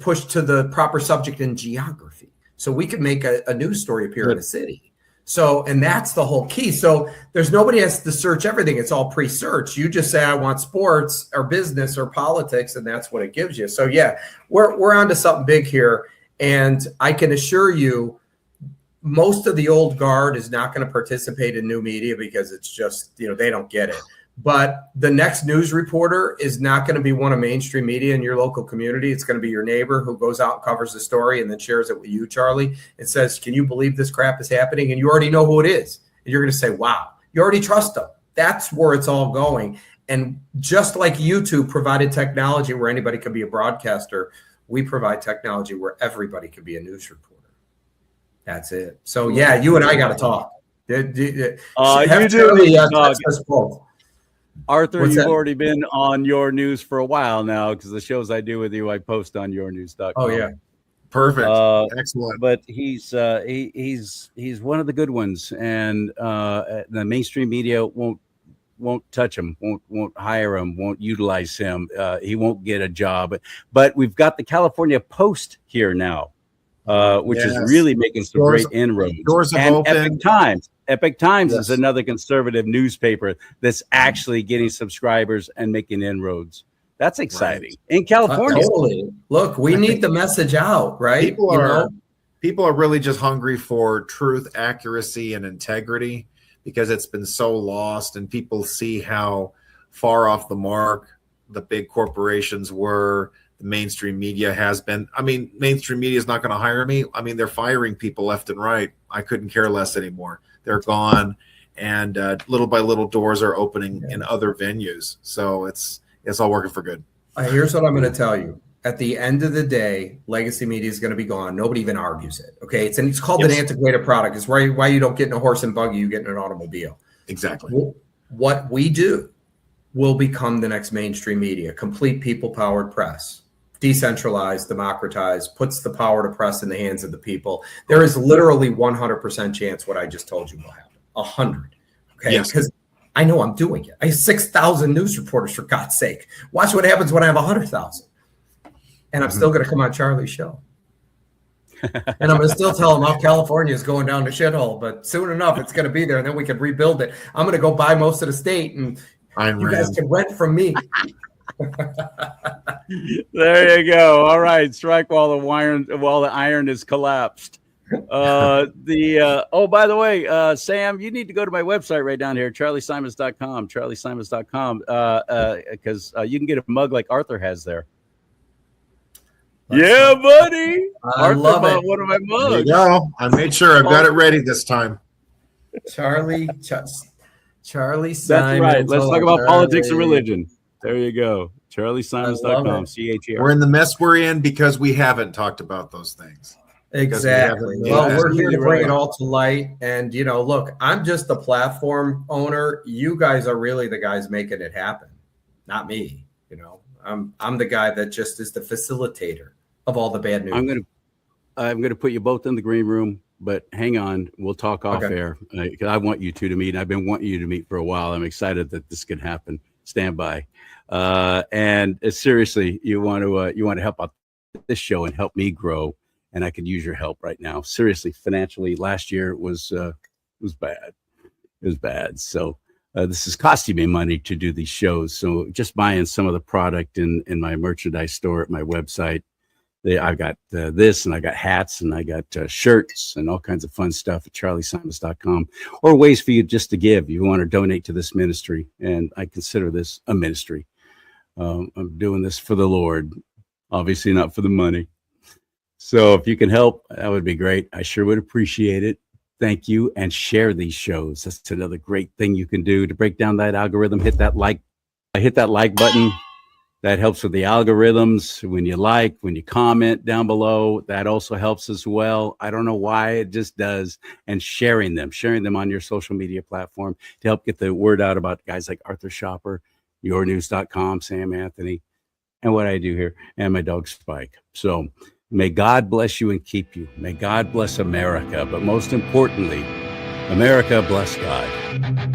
pushed to the proper subject and geography. So we could make a news story appear in a city. So, and that's the whole key. So there's nobody has to search everything. It's all pre-search. You just say, I want sports or business or politics, and that's what it gives you. So yeah, we're onto something big here. And I can assure you, most of the old guard is not going to participate in new media because it's just, they don't get it. But the next news reporter is not going to be one of mainstream media in your local community. It's going to be your neighbor who goes out and covers the story and then shares it with you, Charlie, and says, can you believe this crap is happening? And you already know who it is. And you're going to say, wow, you already trust them. That's where it's all going. And just like YouTube provided technology where anybody can be a broadcaster, we provide technology where everybody can be a news reporter. That's it. So yeah, you and I got to talk. You do. Arthur, What's you've that? already been on Your News for a while now because the shows I do with you, I post on yournews.com. Oh yeah, perfect, excellent. But he's one of the good ones, and the mainstream media won't touch him, won't hire him, won't utilize him. He won't get a job. But we've got the California Post here now, which is really making some great inroads. Doors have opened. Epic Times is another conservative newspaper that's actually getting subscribers and making inroads. That's exciting in California. Totally. Look, we need the message out, right? People are really just hungry for truth, accuracy, and integrity because it's been so lost, and people see how far off the mark the big corporations were. The mainstream media has been. I mean, mainstream media is not going to hire me. I mean, they're firing people left and right. I couldn't care less anymore. They're gone, and little by little doors are opening in other venues. So it's all working for good. Here's what I'm going to tell you. At the end of the day, legacy media is going to be gone. Nobody even argues it. Okay, it's called an antiquated product. It's why you don't get in a horse and buggy, you get in an automobile. Exactly. What we do will become the next mainstream media. Complete people-powered press. Decentralized, democratized, puts the power to press in the hands of the people. There is literally 100% chance what I just told you will happen. 100. Okay, because I know I'm doing it. I have 6,000 news reporters, for God's sake. Watch what happens when I have 100,000. And I'm still going to come on Charlie's show. And I'm going to still tell them how California is going down the shithole. But soon enough, it's going to be there, and then we can rebuild it. I'm going to go buy most of the state, and you guys can rent from me. There you go. All right, strike while the iron is collapsed. By the way, Sam, you need to go to my website right down here, CharLeeSimons.com, CharLeeSimons.com, because you can get a mug like Arthur has there. Yeah, buddy. I love it. One of my mugs. There you go. I made sure I've got it ready this time. Charlie Simons. That's right. Let's talk about politics and religion. There you go. CharLeeSimons.com. CHER. We're in the mess we're in because we haven't talked about those things. Exactly. Well, we're here to bring it all to light. And, look, I'm just the platform owner. You guys are really the guys making it happen, not me. I'm the guy that just is the facilitator of all the bad news. I'm gonna put you both in the green room, but hang on, we'll talk off air. I want you two to meet. I've been wanting you to meet for a while. I'm excited that this can happen. Stand by. And seriously, you want to help out this show and help me grow, and I could use your help right now. Seriously, financially, last year was bad. It was bad. So this is costing me money to do these shows. So just buying some of the product in my merchandise store at my website. I've got this, and I got hats, and I got shirts and all kinds of fun stuff at CharLeeSimons.com, or ways for you just to give. You want to donate to this ministry, and I consider this a ministry. I'm doing this for the Lord, obviously not for the money. So if you can help, that would be great. I sure would appreciate it. Thank you, and share these shows. That's another great thing you can do to break down that algorithm. Hit that like button. That helps with the algorithms. When you comment down below, that also helps as well. I don't know why, it just does. And sharing them on your social media platform to help get the word out about guys like Arthur Schaper, yournews.com, Sam Anthony, and what I do here, and my dog Spike. So may God bless you and keep you. May God bless America. But most importantly, America bless God.